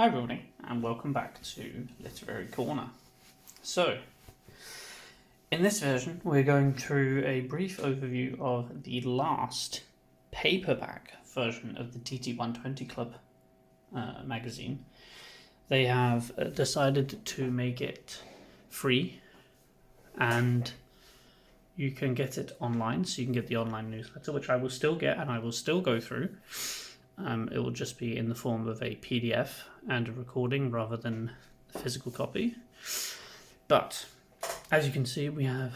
Hi everybody, and welcome back to Literary Corner. So, in this version, we're going through a brief overview of the last paperback version of the TT120 Club magazine. They have decided to make it free, and you can get it online, so you can get the online newsletter, which I will still get and I will still go through. It will just be in the form of a PDF and a recording rather than a physical copy. But as you can see, we have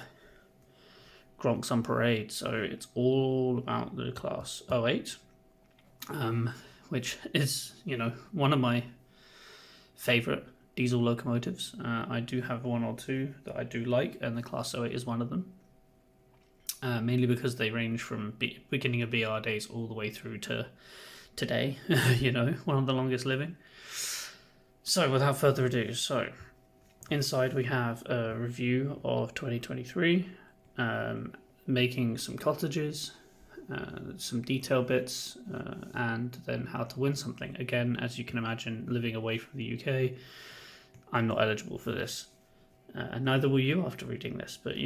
Gronks on Parade, so it's all about the Class 08, which is, one of my favourite diesel locomotives. I do have one or two that I do like, and the Class 08 is one of them. Mainly because they range from beginning of BR days all the way through to today, one of the longest living. So without further ado, inside we have a review of 2023, making some cottages, some detail bits, and then how to win something. Again, as you can imagine, living away from the UK, I'm not eligible for this. And neither will you after reading this, but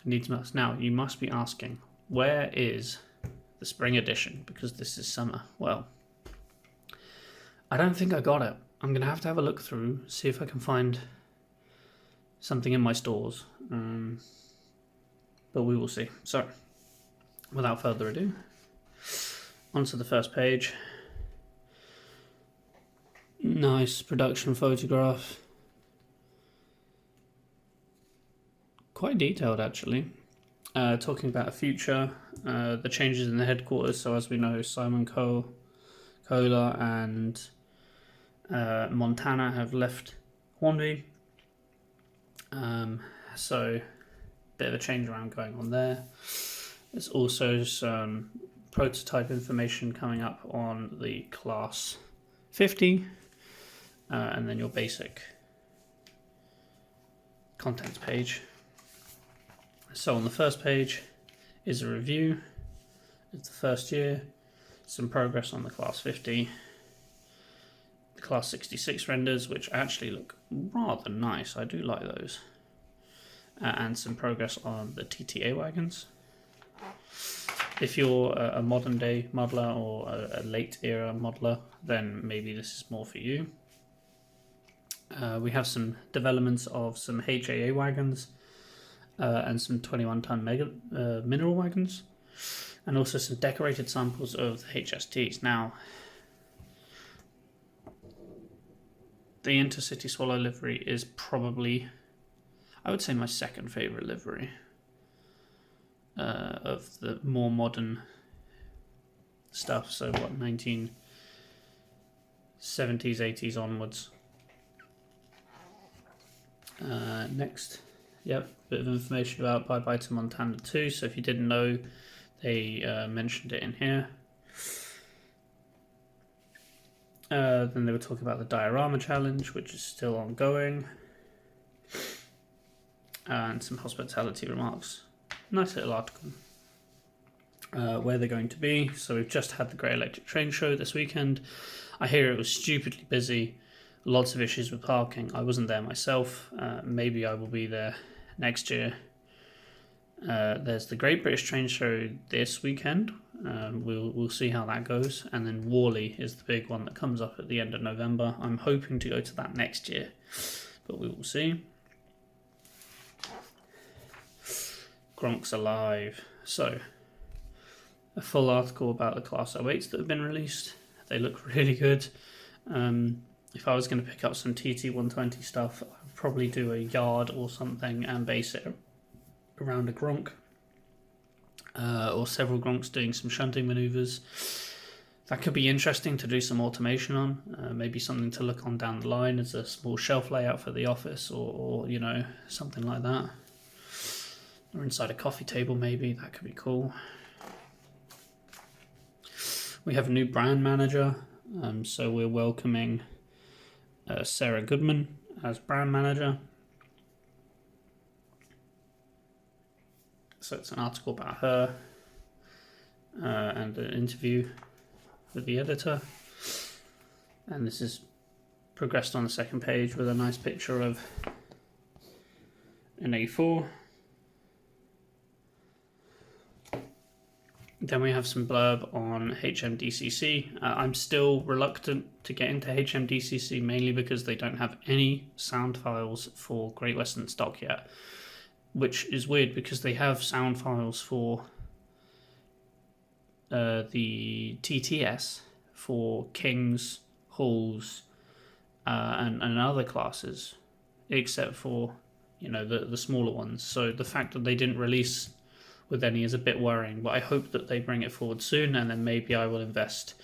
needs must. Now, you must be asking, where is the spring edition? Because this is summer. Well, I don't think I got it. I'm going to have a look through, see if I can find something in my stores. But we will see. So, without further ado, onto the first page. Nice production photograph. Quite detailed, actually. Talking about a future, the changes in the headquarters. So as we know, Simon Kohler and Montana have left Hornby. So bit of a change around going on there. There's also some prototype information coming up on the Class 50, and then your basic contents page. So on the first page is a review of the first year, some progress on the Class 50, the Class 66 renders, which actually look rather nice, I do like those, and some progress on the TTA wagons. If you're a modern day modeler or a late era modeler, then maybe this is more for you. We have some developments of some HAA wagons, and some 21-ton mineral wagons, and also some decorated samples of the HSTs. Now, the Intercity Swallow livery is probably, I would say, my second favourite livery of the more modern stuff. So what, 1970s, 80s onwards. Next. Yep, bit of information about Bye Bye to Montana 2. So if you didn't know, they mentioned it in here. Then they were talking about the diorama challenge, which is still ongoing. And some hospitality remarks. Nice little article. Where they're going to be. So we've just had the Grey Electric Train show this weekend. I hear it was stupidly busy. Lots of issues with parking. I wasn't there myself. Maybe I will be there next year. There's the Great British Train Show this weekend. We'll see how that goes. And then Worley is the big one that comes up at the end of November. I'm hoping to go to that next year, but we will see. Gronks Alive. So, a full article about the Class 08s that have been released. They look really good. If I was going to pick up some TT120 stuff, I'd probably do a yard or something and base it around a Gronk, or several Gronks doing some shunting manoeuvres. That could be interesting to do some automation on, maybe something to look on down the line as a small shelf layout for the office, or something like that. Or inside a coffee table maybe, that could be cool. We have a new brand manager, so we're welcoming Sarah Goodman as brand manager. So it's an article about her and an interview with the editor. And this is progressed on the second page with a nice picture of an A4. Then we have some blurb on HMDCC. I'm still reluctant to get into HMDCC, mainly because they don't have any sound files for Great Western stock yet, which is weird because they have sound files for the TTS for Kings, Halls, and other classes, except for the smaller ones. So the fact that they didn't release with any is a bit worrying, but I hope that they bring it forward soon, and then maybe I will invest.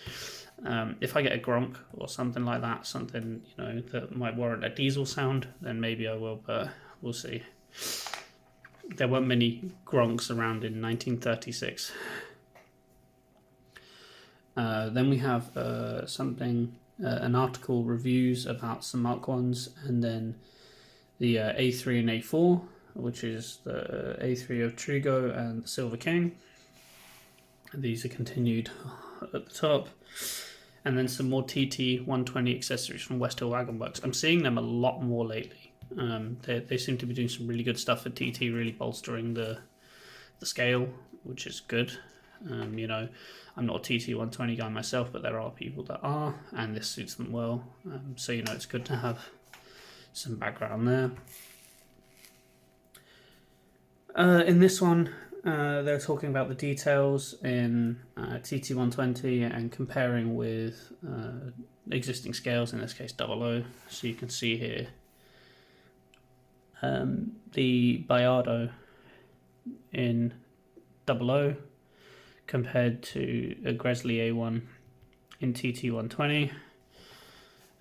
If I get a Gronk or something like that, something that might warrant a diesel sound, then maybe I will, but we'll see. There weren't many Gronks around in 1936. Then we have an article reviews about some Mark 1s, and then the A3 and A4, which is the A3 of Trigo and the Silver King. And these are continued at the top. And then some more TT 120 accessories from West Hill Wagon Works. I'm seeing them a lot more lately. They seem to be doing some really good stuff for TT, really bolstering the scale, which is good. I'm not a TT 120 guy myself, but there are people that are, and this suits them well. So it's good to have some background there. In this one, they're talking about the details in TT 120 and comparing with existing scales, in this case 00. So you can see here the Bayardo in 00 compared to a Gresley A1 in TT 120.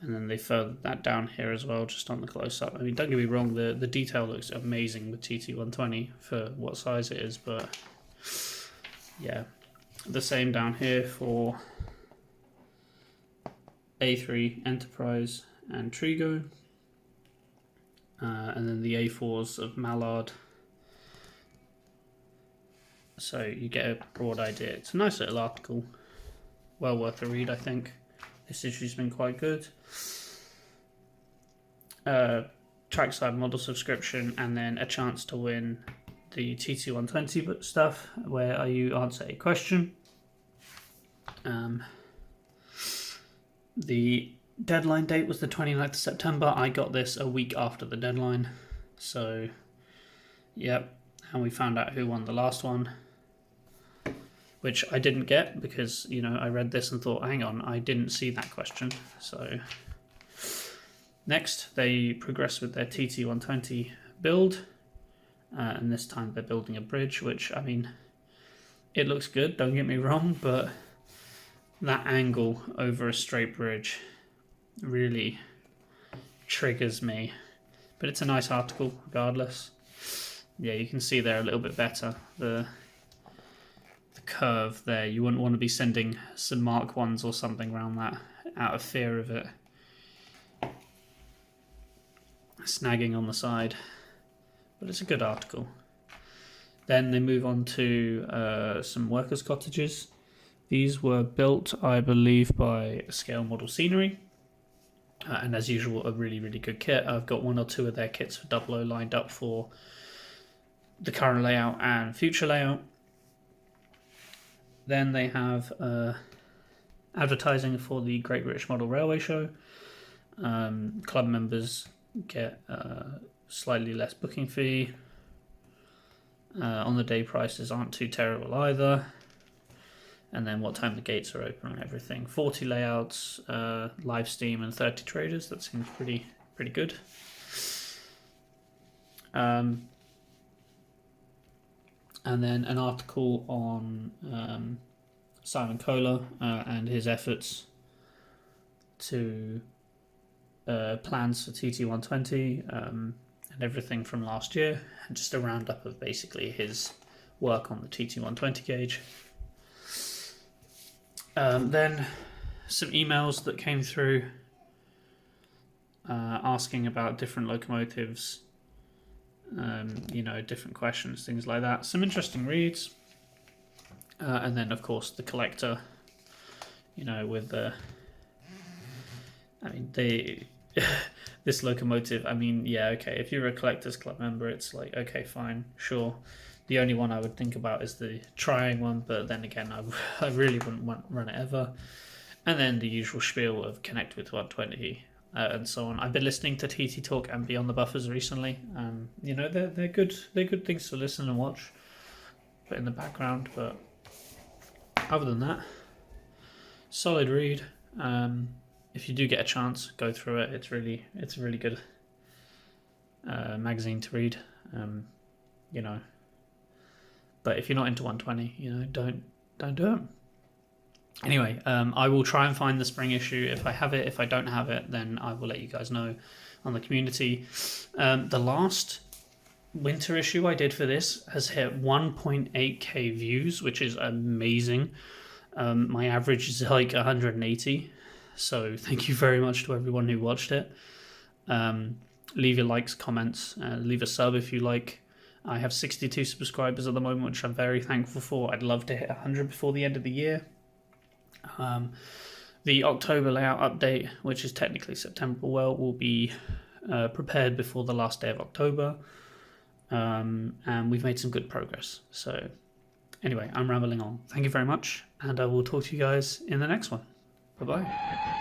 And then they furthered that down here as well, just on the close-up. I mean, don't get me wrong, the detail looks amazing with TT120 for what size it is, but yeah. The same down here for A3 Enterprise and Trigo. And then the A4s of Mallard. So you get a broad idea. It's a nice little article. Well worth a read, I think. This issue's been quite good. Trackside model subscription, and then a chance to win the TT120 stuff, where you answer a question. The deadline date was the 29th of September. I got this a week after the deadline. So, yep. And we found out who won the last one, which I didn't get because, I read this and thought, hang on, I didn't see that question. So next, they progress with their TT120 build. And this time they're building a bridge, which, I mean, it looks good, don't get me wrong, but that angle over a straight bridge really triggers me. But it's a nice article, regardless. Yeah, you can see there a little bit better. The curve there, you wouldn't want to be sending some Mark 1s or something around that out of fear of it snagging on the side. But it's a good article. Then they move on to some workers' cottages. These were built, I believe, by Scale Model Scenery. And as usual, a really, really good kit. I've got one or two of their kits for 00 lined up for the current layout and future layout. Then they have advertising for the Great British Model Railway Show. Club members get slightly less booking fee. On the day prices aren't too terrible either. And then what time the gates are open and everything. 40 layouts, live Steam, and 30 traders. That seems pretty good. And then an article on Simon Kohler and his efforts to plans for TT120 and everything from last year, and just a roundup of basically his work on the TT120 gauge. Then some emails that came through asking about different locomotives, different questions, things like that. Some interesting reads. And then, of course, the collector, with the... this locomotive, I mean, yeah, okay, if you're a Collectors Club member, it's like, okay, fine, sure. The only one I would think about is the trying one, but then again, I really wouldn't want to run it ever. And then the usual spiel of connect with 120 and so on. I've been listening to TT Talk and Beyond the Buffers recently. You know, they're good. They're good things to listen and watch, put in the background. But other than that, solid read. If you do get a chance, go through it. It's a really good magazine to read. You know, but if you're not into 120, you know, don't do it. Anyway, I will try and find the spring issue if I have it. If I don't have it, then I will let you guys know on the community. The last winter issue I did for this has hit 1.8k views, which is amazing. My average is like 180, so thank you very much to everyone who watched it. Leave your likes, comments, leave a sub if you like. I have 62 subscribers at the moment, which I'm very thankful for. I'd love to hit 100 before the end of the year. The October layout update, which is technically September, will be prepared before the last day of October, and we've made some good progress. So anyway, I'm rambling on. Thank you very much, and I will talk to you guys in the next one. Bye bye.